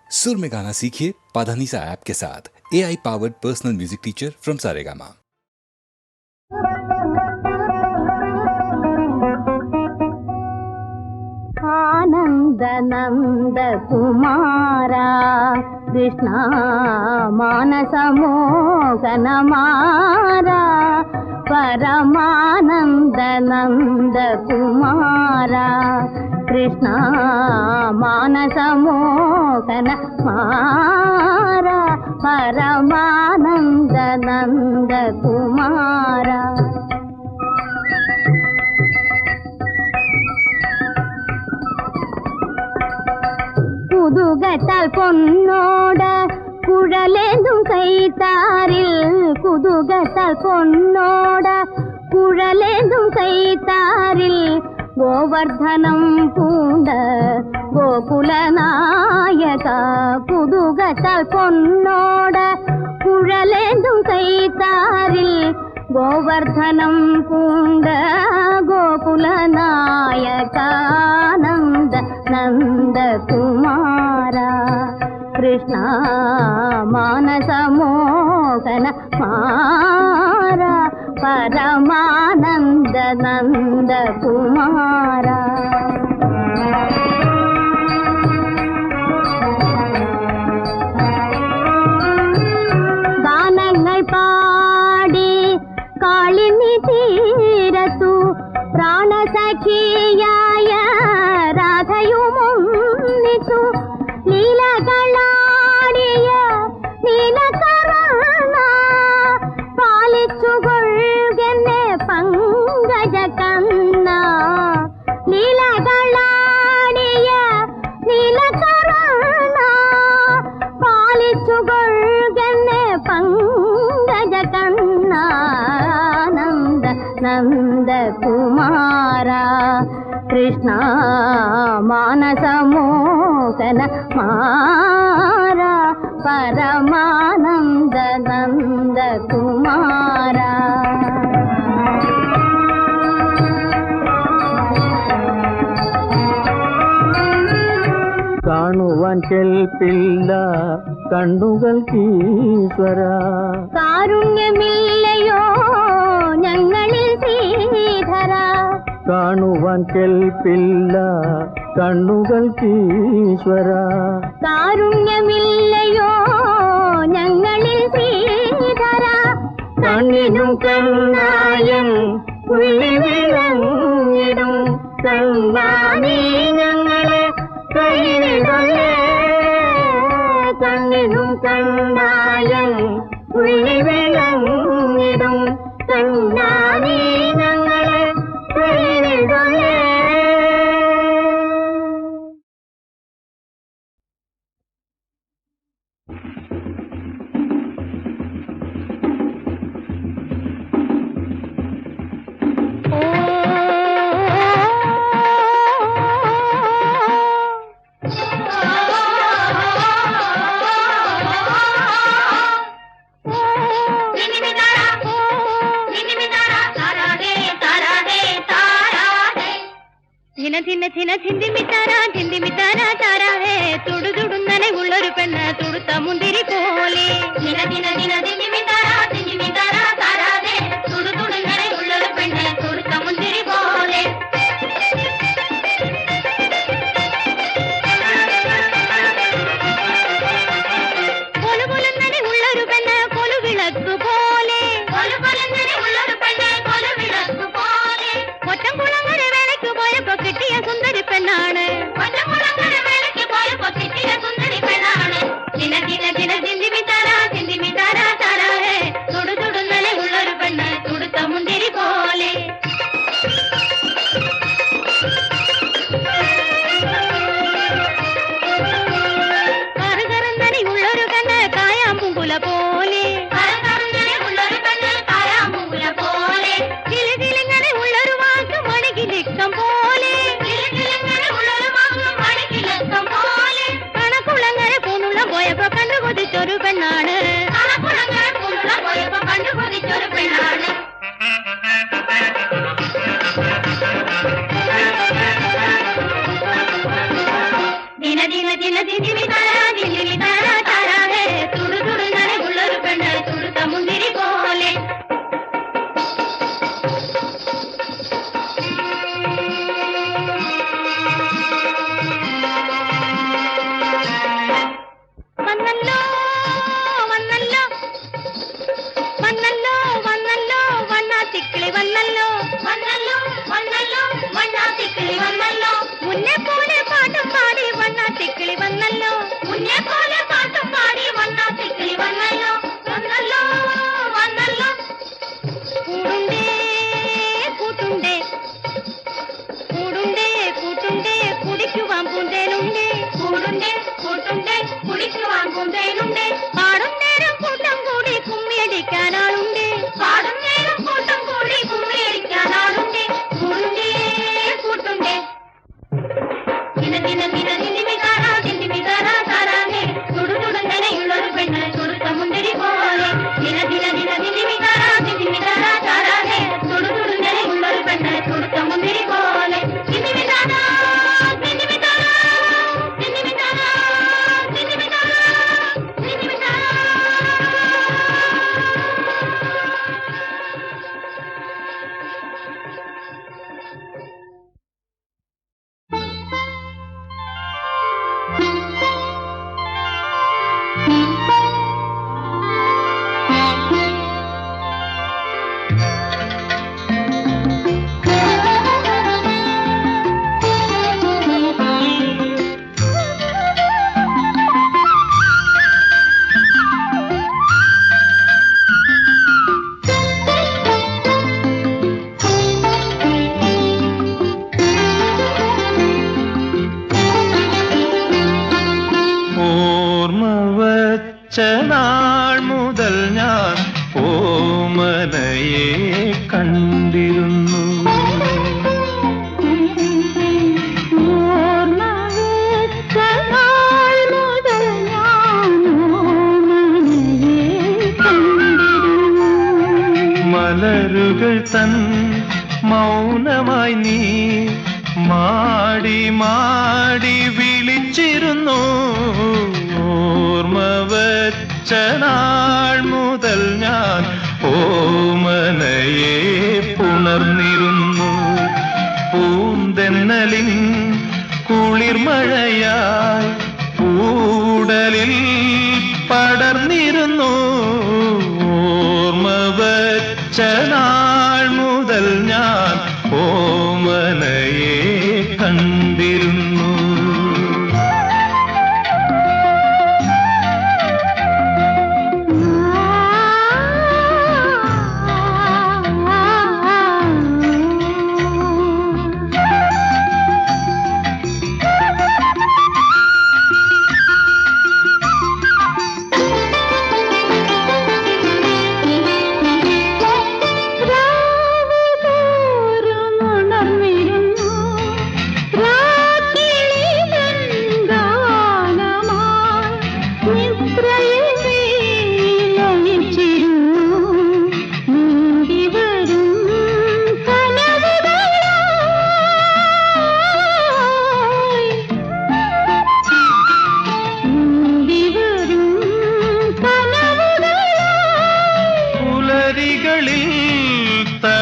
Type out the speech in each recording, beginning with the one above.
सुर में गाना सीखिए पाधानीसा ऐप के साथ। AI powered personal music teacher from Saregama. आनंद नंद कुमारा कृष्णा मानस मोहन मारा परमानंद नंद कुमारा कृष्णा मानस मोहन मारा परमानंद नंद कुमारा കുതുകത്താൽ പൊന്നോട കുഴലേന്തും കൈത്താരിൽ കുതുകത്താൽ പൊന്നോട കുഴലേന്തും കൈത്താരിൽ ഗോവർദ്ധനം പൂണ്ട ഗോകുലനായക കുതുകത്താൽ പൊന്നോട കുഴലേന്തും കൈത്താരിൽ ഗോവർദ്ധനം പൂണ്ട ഗോകുലനായകാനന്ദ നന്ദകുമാരാ കൃഷ്ണ മാനസ മോഹന മാരാ പരമാനന്ദ നന്ദകുമാരാ ഗാനങ്ങൾ പാടി കാളിന്നി തീരത്തു പ്രാണസഖിയായ രാധയുമൊന്നിച്ചു ലീലകളാടിയ നീലകർണ പാലിച്ചുകൊള്ളുകെന്നെ പങ്കജ കണ്ണ ലീലകളാടിയ നീലകർണ പാലിച്ചുകൊള്ളുകെന്നെ പങ്കജ കണ്ണ നന്ദകുമാരാ കൃഷ്ണ മാനസ മോഹന മാരാ പരമാനന്ദ നന്ദകുമാരാ കാണുവാൻ കേൾപ്പില്ല കണ്ണുകൾക്കീശ്വര കാരുണ്യമില്ലയോ ഞങ്ങളിൽ ശ്രീധര കാണുവാൻ കേൾപ്പില്ല കണ്ണുകൾക്കീശ്വര കാരുണ്യമില്ലയോ ഞങ്ങളിൽ ശ്രീധര കണ്ണിനും കണ്ണായം ഉള്ളി വിളങ്ങിടും കണ്ണാനീ ഞങ്ങളെ കൈവിടലേ കണ്ണിനും കണ്ണായം ഉള്ളി വിളങ്ങിടും കണ്ണാനീ ഞങ്ങളെ കൈവിടലേ. ിന്ദിമിത്താര താരാ ഹേ തുടുതുടുന്നനെ ഉള്ളൊരു പെണ്ണ് തുടുത്ത മുന്തിരി പോലെ ിന്ദിമിത്താര താരാ ഹേ തുടുതുടുന്നനെ ഉള്ളൊരു പെണ്ണ് തുടുത്ത മുന്തിരി പോലെ കൊലുകൊലുന്നനെ ഉള്ളൊരു പെണ്ണ് കൊലുവിളക്ക് പോലെ കൊറ്റംകുളങ്ങര വേലയ്ക്ക് പോയപ്പോ കിട്ടിയ സുന്ദരി പെണ്ണാണ് ിന്ദിമിത്താര താരാ ഹേ തുടുതുടുന്നനെ ഉള്ളൊരു പെണ്ണ് തുടുത്ത മുന്തിരി പോലെ കറുകറുന്നനെ ഉള്ളൊരു കണ്ണ് കായാമ്പൂങ്കുല പോലെ കിലുകിലിങ്ങനെ ഉള്ളൊരു വാക്ക് മണികിലിക്കം പോലെ കണക്കുളങ്ങര പൂനുള്ള പോയപ്പോ കണ്ടുകൊതിച്ചൊരു പെണ്ണാണ് ദിന ദിന ദിന ദിന്ദിമി താര താര ഹേ തുടു തുടു നനവുള്ളൊരു പെണ്ണ് തുടുത്ത മുന്തിരി പോലെ വന്നല്ലോ വന്നല്ലോ വന്നല്ലോ വന്നല്ലോ വണ്ണാത്തിക്കിളി വന്നല്ലോ വന്നല്ലോ വന്നല്ലോ വണ്ണാത്തിക്കിളി വന്നല്ലോ മുന്നേ പോലെ പാട്ടും പാടി വണ്ണാത്തിക്കിളി വന്നല്ലോ മുന്നേ പോലെ പാട്ടും പാടി വണ്ണാത്തിക്കിളി വന്നല്ലോ വന്നല്ലോ വന്നല്ലോ കൂടുണ്ടേ കൂട്ടുണ്ടേ കൂടുണ്ടേ കൂട്ടുണ്ടേ കുടിക്കുവാൻ പൂന്തേനുണ്ടേ കൂടുണ്ടേ കൂട്ടുണ്ടേ കുടിക്കുവാൻ പൂന്തേനുണ്ടേ പാടും നേരം കൂട്ടം കൂടി കുമ്മിയടിക്കാനാളുണ്ടേ പാടും നേരം കൂട്ടം കൂടി കുമ്മിയടിക്കാനാളുണ്ടേ കൂടുണ്ടേ കൂട്ടുണ്ടേ ദിന ദിന ദിന ദിന്ദിമി താര താരാഹേ തുടു തുടു നനയുള്ളൊരു പെണ്ണ് തുടുത്ത മുന്തിരി പോലെ ദിന ദിന ദിന ദിന്ദിമി താര താരാഹേ തുടു തുടു നനയുള്ളൊരു പെണ്ണ് തുടുത്ത മുന്തിരി പോലെ ദിന്ദിമി താര ദിന്ദിമി താര ദിന്ദിമി താര ദിന്ദിമി താര ദിന്ദിമി താര നാൾ മുതൽ ഞാൻ ഓമനയെ കണ്ടിരുന്നു മലരുകൾ തൻ മൗനമായി നീ മാടി മാടി വിളിച്ചിരുന്നു ഓർമ്മ വച്ച നാൾ മുതൽ ഞാൻ ഓമനയെ പുണർന്നിരുന്നു പൂന്തെന്നലിൻ കുളിർമഴയായി പൂടലിൽ പടർന്നിരുന്നു ഓർമ്മ വച്ച നാൾ മുതൽ ഞാൻ ഓമനയെ കണ്ടിരുന്നു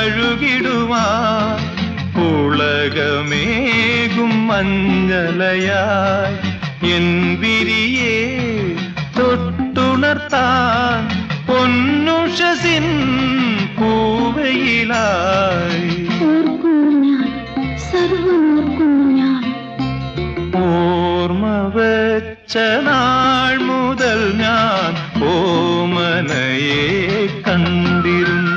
തഴുകിടുവാൻ പുളകമേകും മഞ്ഞലയായി എൻ വിരിയെ തൊട്ടുണർത്താൻ പൊന്നുഷസിൻ പൂവയിലായി ഓർമ്മ വച്ച നാൾ മുതൽ ഞാൻ ഓമനയെ കണ്ടിരുന്നു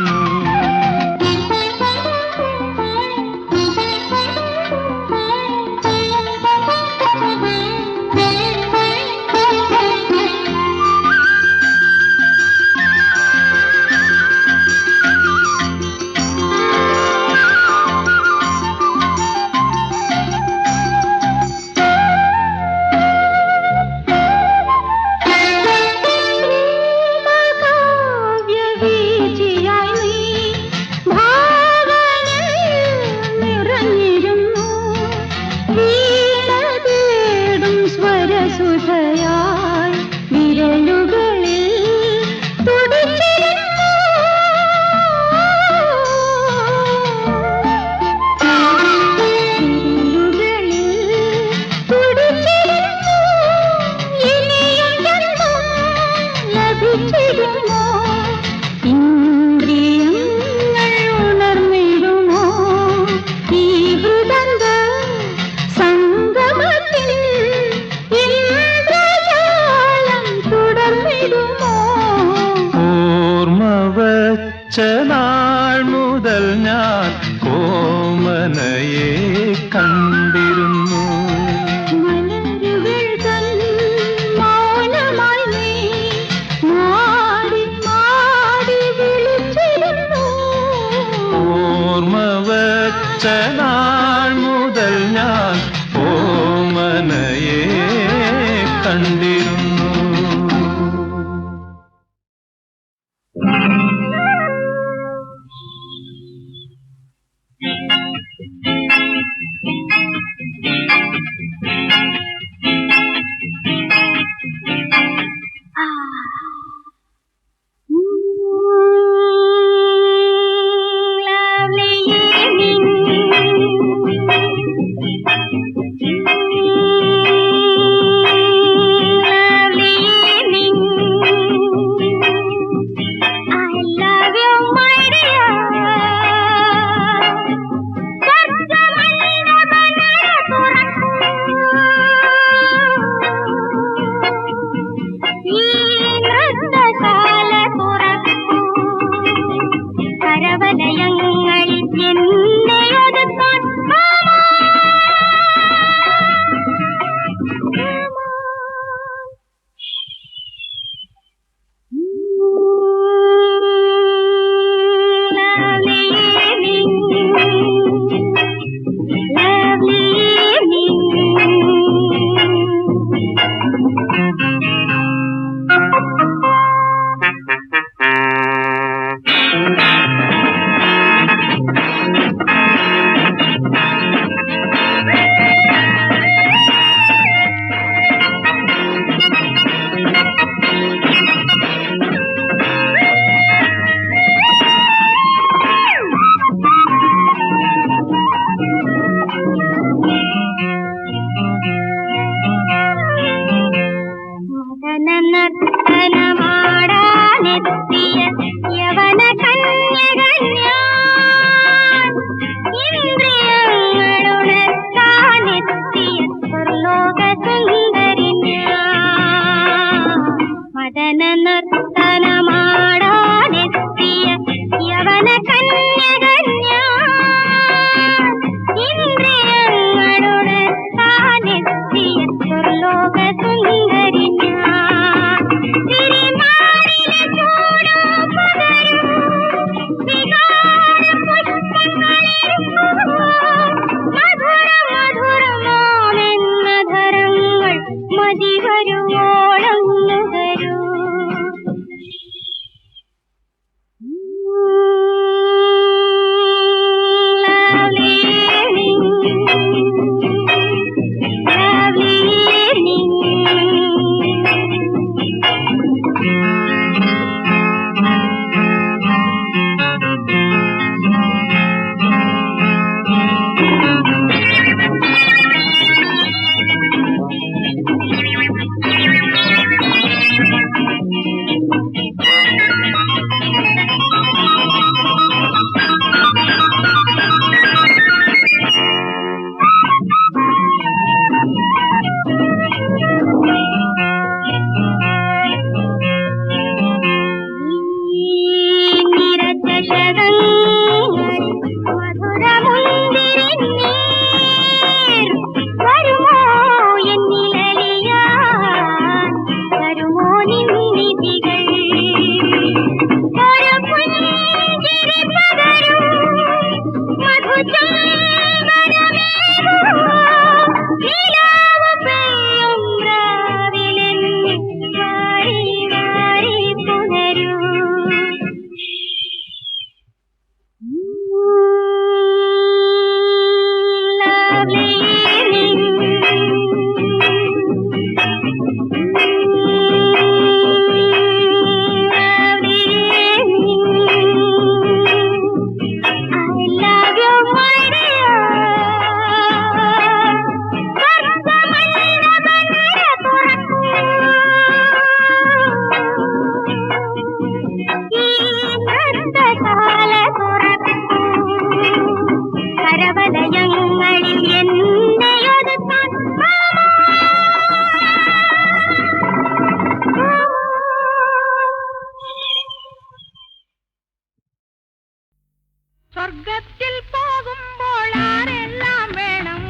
സ്വർഗത്തിൽ പോകുമ്പോൾ ആരെല്ലാം വേണം?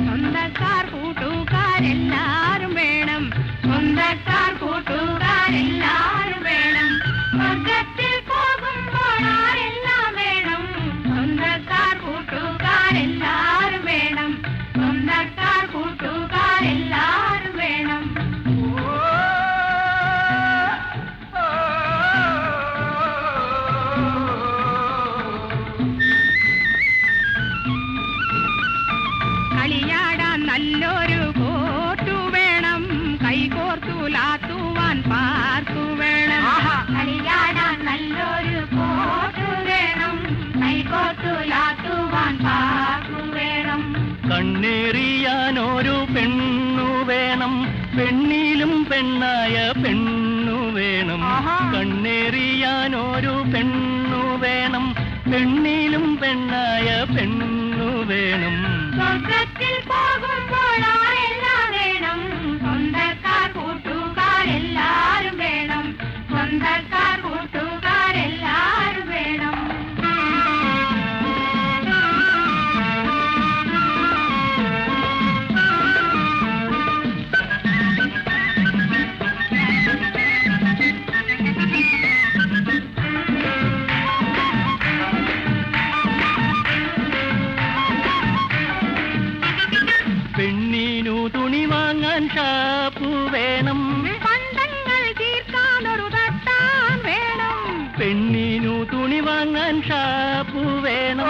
സ്വന്തക്കാർ കൂട്ടുകാരെല്ലാരും വേണം. സ്വന്തക്കാർ കൂട്ടുകാരെല്ലാരും വേണം. സ്വർഗത്തിൽ പോകുമ്പോൾ ആരെല്ലാം വേണം? സ്വന്തക്കാർ കൂട്ടുകാരെല്ലാരും വേണം. സ്വന്തക്കാർ കൂട്ടുകാരെല്ലാരും വേണം. കളിയാടാൻ നല്ലൊരു കോട്ടു വേണം. കൈകോർ കൈകോർത്തുലാത്തുവാൻ പാർക്കു വേണം. കളിയാടാൻ നല്ലൊരു കോട്ടു വേണം. കൈകോർത്തുലാത്തുവാൻ പാർക്കു വേണം. കണ്ണേറിയാനൊരു പെണ്ണു വേണം. പെണ്ണിലും പെണ്ണായ പെണ്ണു വേണം. കണ്ണേറിയാനൊരു പെണ്ണു വേണം. പെണ്ണിലും പെണ്ണായ പെണ്ണു വേണം. സ്വർഗത്തിൽ പോകുമ്പോഴെല്ലാം വേണം. സ്വന്തക്കാർ കൂട്ടുകാരെല്ലാരും വേണം. സ്വന്തക്കാർ കൂട്ടുകാരെല്ലാരും വേണം. പെണ്ണിനു തുണി വാങ്ങാൻ ഷാപ്പു വേണം. പണ്ടങ്ങൾ തീർക്കാനൊരു തട്ടാൻ വേണം. പെണ്ണിനു തുണി വാങ്ങാൻ ഷാപ്പു വേണം.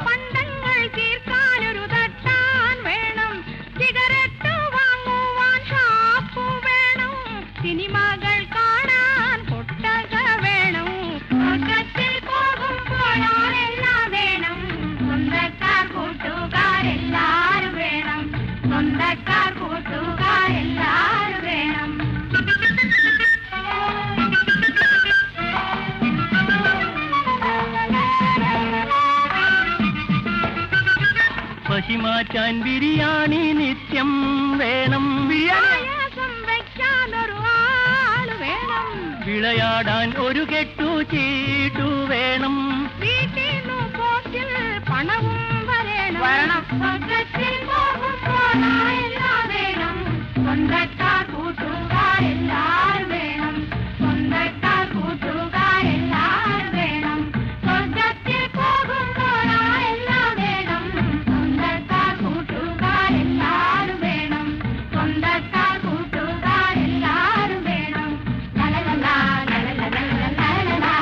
പണ്ടങ്ങൾ തീർക്കാനൊരു തട്ടാൻ വേണം. സിഗരറ്റ് വാങ്ങുവാൻ ഷാപ്പു വേണം. സിനിമകൾ കാണാൻ കൊട്ടക വേണം. സ്വർഗത്തിൽ പോകുമ്പോഴെല്ലാം വേണം. സ്വന്തക്കാർ കൂട്ടുകാരെല്ലാരും വേണം. സ്വന്തക്കാർ കൂട്ടുകാരെല്ലാരും വേണം. പശിമാറ്റാൻ ബിരിയാണി നിത്യം വേണം. പായസം വയ്ക്കാനൊരു ആള് വേണം. വിളയാടാൻ ഒരു കെട്ടു ചീട്ടു വേണം. വീട്ടിന്നു പോസ്റ്റിൽ പണവും വരണം. സ്വർഗത്തിൽ പോകുമ്പോഴെല്ലാം വേണം. സ്വന്തക്കാർ കൂട്ടുകാരെല്ലാരും വേണം. സ്വന്തക്കാർ കൂട്ടുകാരെല്ലാരും വേണം. സ്വർഗത്തിൽ പോകുമ്പോഴെല്ലാം വേണം. സ്വന്തക്കാർ കൂട്ടുകാരെല്ലാരും വേണം. സ്വന്തക്കാർ കൂട്ടുകാരെല്ലാരും വേണം. ലലലലാ ലലലലാ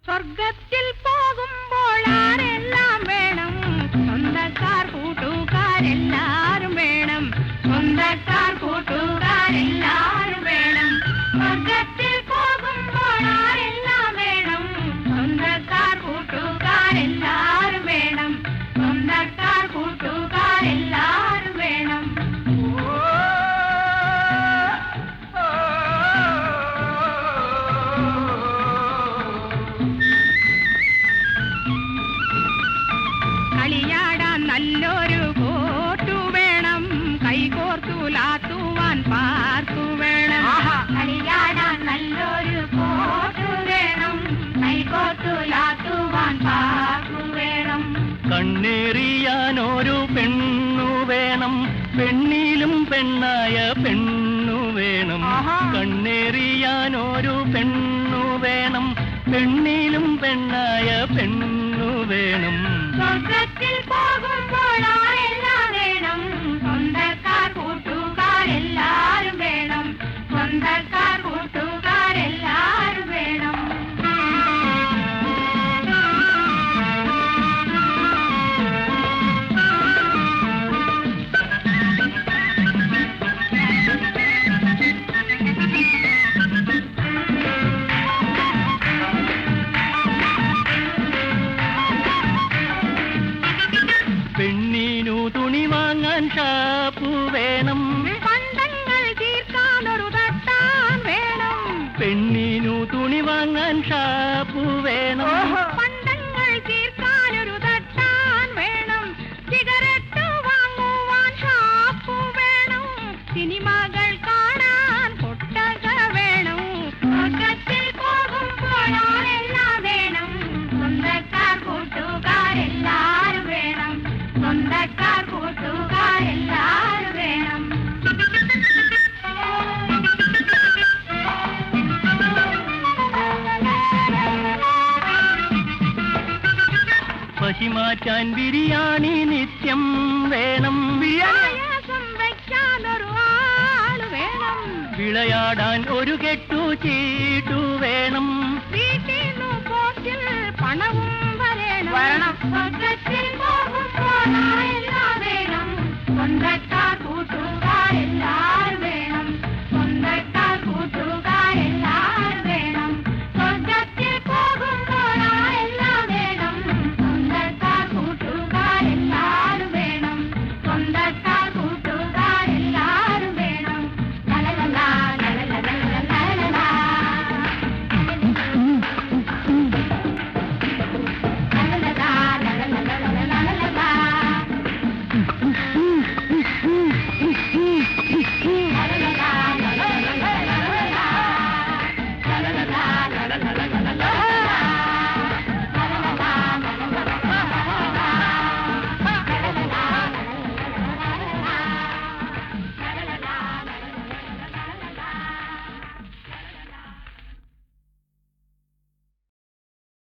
സ്വർഗത്തിൽ പോകുമ്പോൾ ആരെല്ലാം വേണം. സ്വന്തക്കാർ കൂട്ടുകാരെല്ലാരും വേണം. സ്വന്തക്കാർ കൂട്ടുകാരെല്ലാരും വേണം. സ്വർഗത്തിൽ പോകുമ്പോൾ ആരെല്ലാം വേണം. സ്വന്തക്കാർ കൂട്ടുകാരെല്ലാരും വേണം. സ്വന്തക്കാർ കൂട്ടുകാരെല്ലാരും വേണം. കളിയാടാൻ നല്ലൊരു കോട്ടു വേണം. കൈകോർത്തുലാത്തുവാൻ പാർക്കു വേണം. കളിയാടാൻ നല്ലൊരു കോട്ടു വേണം. കൈകോർത്തുലാത്തുവാൻ പാർക്കു വേണം. കണ്ണേറിയാനൊരു പെണ്ണു വേണം. പെണ്ണിലും പെണ്ണായ പെണ്ണു വേണം. കണ്ണേറിയാനൊരു പെണ്ണു വേണം. പെണ്ണിലും പെണ്ണായ പെണ്ണു വേണം. സ്വർഗത്തിൽ പോകുമ്പോഴെല്ലാം വേണം. സ്വന്തക്കാർ കൂട്ടുകാരെല്ലാരും വേണം. സ്വന്തക്കാർ കൂട്ടുകാരെല്ലാരും വേണം. പെണ്ണിനു തുണി വാങ്ങാൻ ഷാപ്പു വേണം. പണ്ടങ്ങൾ തീർക്കാനൊരു തട്ടാൻ വേണം. പെണ്ണിനു തുണി വാങ്ങാൻ ഷാപ്പു വേണം. പണ്ടങ്ങൾ തീർക്കാനൊരു തട്ടാൻ വേണം. സിഗരറ്റ് വാങ്ങുവാൻ ഷാപ്പു വേണം. സിനിമകൾ കാണാൻ കൊട്ടക വേണം. സ്വർഗത്തിൽ പോകുമ്പോഴെല്ലാം വേണം. സ്വന്തക്കാർ കൂട്ടുകാരെല്ലാരും വേണം. സ്വന്തക്കാർ കൂട്ടുകാരെല്ലാരും മാറ്റാൻ ബിരിയാണി നിത്യം വേണം. പായസം വയ്ക്കാനൊരു ആള് വേണം. വിളയാടാൻ ഒരു കെട്ടു ചീട്ടു വേണം. വീട്ടിന്നു പോറ്റിൽ പണവും വരണം. സ്വർഗ്ഗത്തിൽ പോകുമ്പോൾ എല്ലാം വേണം.